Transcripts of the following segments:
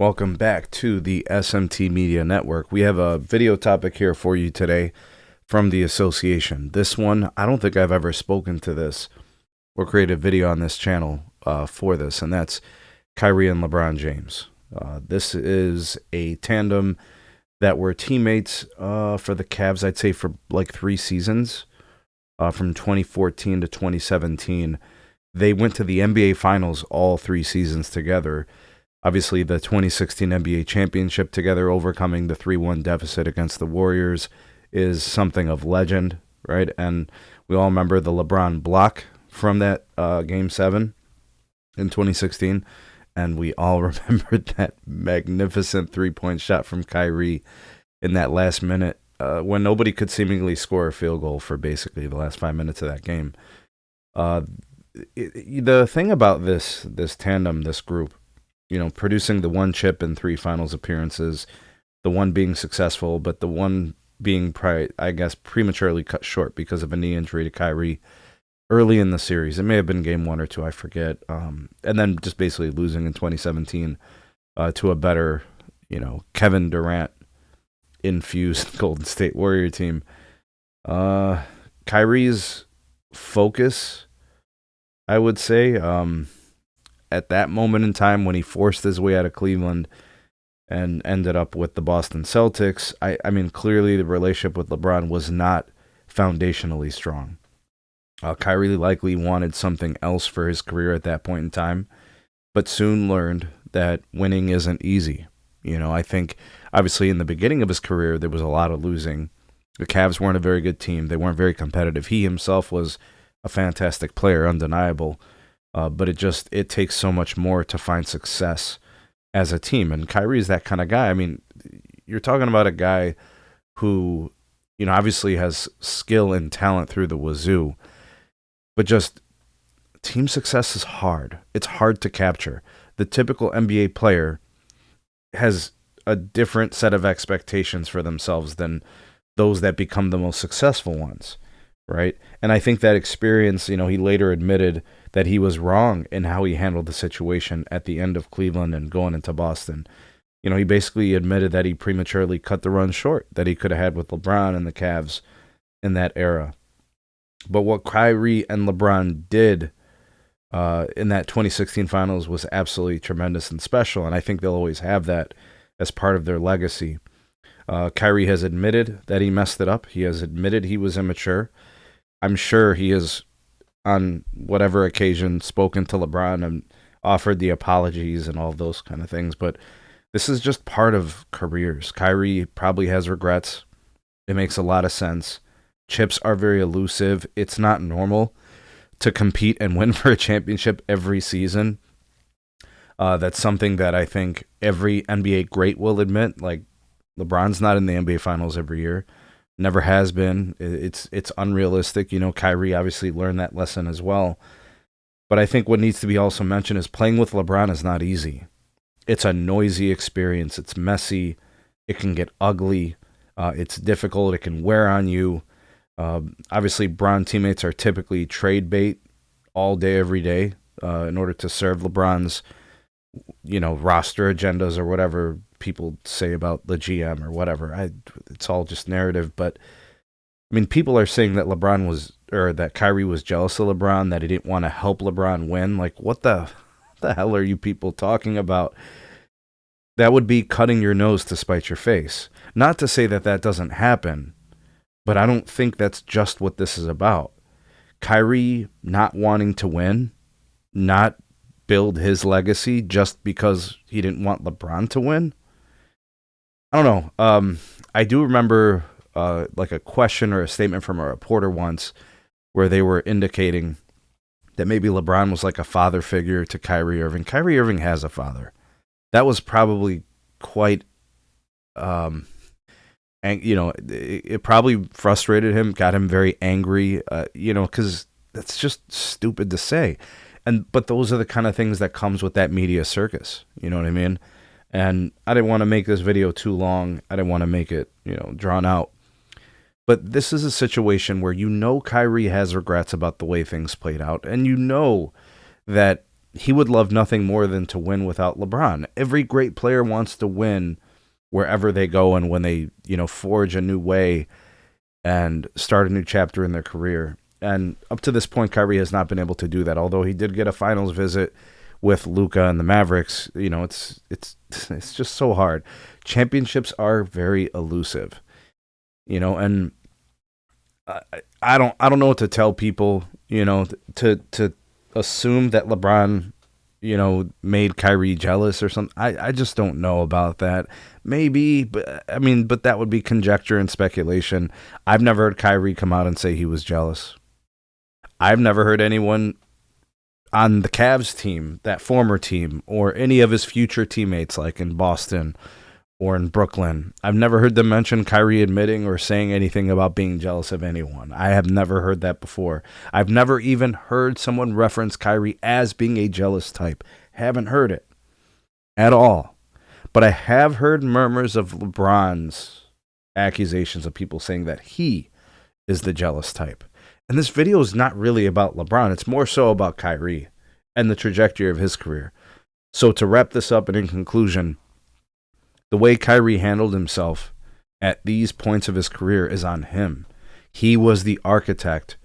Welcome back to the SMT Media Network. We have a video topic here for you today from the association. This one, I don't think I've ever spoken to this or created a video on this channel for this, and that's Kyrie and LeBron James. This is a tandem that were teammates for the Cavs, I'd say, for like 3 seasons, from 2014 to 2017. They went to the NBA Finals all 3 seasons together. Obviously, the 2016 NBA championship together, overcoming the 3-1 deficit against the Warriors, is something of legend, right? And we all remember the LeBron block from that Game 7 in 2016. And we all remembered that magnificent three-point shot from Kyrie in that last minute when nobody could seemingly score a field goal for basically the last 5 minutes of that game. The thing about this tandem, this group, producing the 1 chip in 3 finals appearances, the one being successful, but the one being, prematurely cut short because of a knee injury to Kyrie early in the series. It may have been game 1 or 2, I forget. And then just basically losing in 2017 to a better, Kevin Durant infused Golden State Warrior team. Kyrie's focus, I would say, at that moment in time when he forced his way out of Cleveland and ended up with the Boston Celtics, I mean, clearly the relationship with LeBron was not foundationally strong. Kyrie likely wanted something else for his career at that point in time, but soon learned that winning isn't easy. I think, obviously, in the beginning of his career, there was a lot of losing. The Cavs weren't a very good team. They weren't very competitive. He himself was a fantastic player, undeniable. But it takes so much more to find success as a team. And Kyrie is that kind of guy. I mean, you're talking about a guy who, obviously has skill and talent through the wazoo, but just team success is hard. It's hard to capture. The typical NBA player has a different set of expectations for themselves than those that become the most successful ones, right? And I think that experience, he later admitted that he was wrong in how he handled the situation at the end of Cleveland and going into Boston. He basically admitted that he prematurely cut the run short that he could have had with LeBron and the Cavs in that era. But what Kyrie and LeBron did in that 2016 finals was absolutely tremendous and special, and I think they'll always have that as part of their legacy. Kyrie has admitted that he messed it up. He has admitted he was immature. I'm sure he has, on whatever occasion, spoken to LeBron and offered the apologies and all those kind of things. But this is just part of careers. Kyrie probably has regrets. It makes a lot of sense. Chips are very elusive. It's not normal to compete and win for a championship every season. That's something that I think every NBA great will admit. Like, LeBron's not in the NBA Finals every year. Never has been. It's unrealistic. Kyrie obviously learned that lesson as well. But I think what needs to be also mentioned is playing with LeBron is not easy. It's a noisy experience. It's messy. It can get ugly. It's difficult. It can wear on you. Obviously, Bron teammates are typically trade bait all day, every day, in order to serve LeBron's, roster agendas or whatever people say about the GM or whatever. It's all just narrative. But I mean, people are saying that that Kyrie was jealous of LeBron, that he didn't want to help LeBron win. Like, what the hell are you people talking about? That would be cutting your nose to spite your face. Not to say that doesn't happen, but I don't think that's just what this is about. Kyrie not wanting to win, not build his legacy just because he didn't want LeBron to win. I don't know. I do remember like a question or a statement from a reporter once where they were indicating that maybe LeBron was like a father figure to Kyrie Irving. Kyrie Irving has a father. That was probably quite, and it probably frustrated him, got him very angry, because that's just stupid to say. But those are the kind of things that comes with that media circus. You know what I mean? And I didn't want to make this video too long. I didn't want to make it, drawn out. But this is a situation where Kyrie has regrets about the way things played out. And that he would love nothing more than to win without LeBron. Every great player wants to win wherever they go and when they, forge a new way and start a new chapter in their career. And up to this point, Kyrie has not been able to do that. Although he did get a finals visit with Luka and the Mavericks, it's just so hard. Championships are very elusive, and I don't know what to tell people, to assume that LeBron, made Kyrie jealous or something. I just don't know about that. Maybe, but that would be conjecture and speculation. I've never heard Kyrie come out and say he was jealous. I've never heard anyone on the Cavs team, that former team, or any of his future teammates, like in Boston or in Brooklyn. I've never heard them mention Kyrie admitting or saying anything about being jealous of anyone. I have never heard that before. I've never even heard someone reference Kyrie as being a jealous type. Haven't heard it at all. But I have heard murmurs of LeBron's accusations of people saying that he is the jealous type. And this video is not really about LeBron. It's more so about Kyrie and the trajectory of his career. So to wrap this up and in conclusion, the way Kyrie handled himself at these points of his career is on him. He was the architect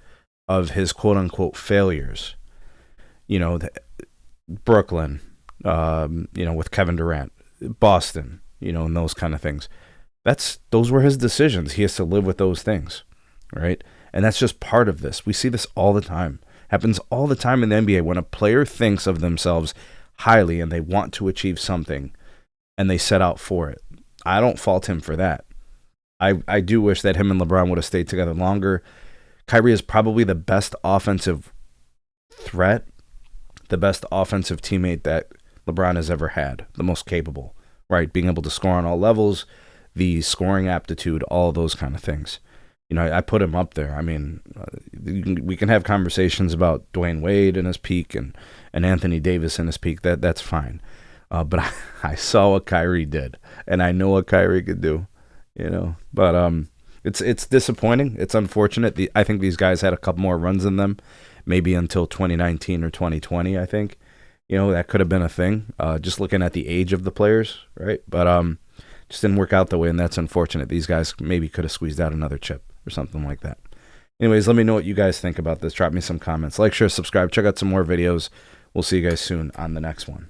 of his quote-unquote failures. Brooklyn, with Kevin Durant, Boston, and those kind of things. Those were his decisions. He has to live with those things, right? And that's just part of this. We see this all the time. Happens all the time in the NBA when a player thinks of themselves highly and they want to achieve something and they set out for it. I don't fault him for that. I do wish that him and LeBron would have stayed together longer. Kyrie is probably the best offensive threat, the best offensive teammate that LeBron has ever had, the most capable, right? Being able to score on all levels, the scoring aptitude, all those kind of things. I put him up there. We can have conversations about Dwayne Wade in his peak and Anthony Davis in his peak. That's fine. But I saw what Kyrie did, and I know what Kyrie could do. But it's disappointing. It's unfortunate. I think these guys had a couple more runs in them, maybe until 2019 or 2020. I think, that could have been a thing. Just looking at the age of the players, right? But just didn't work out the way, and that's unfortunate. These guys maybe could have squeezed out another chip or something like that. Anyways, let me know what you guys think about this. Drop me some comments. Like, share, subscribe. Check out some more videos. We'll see you guys soon on the next one.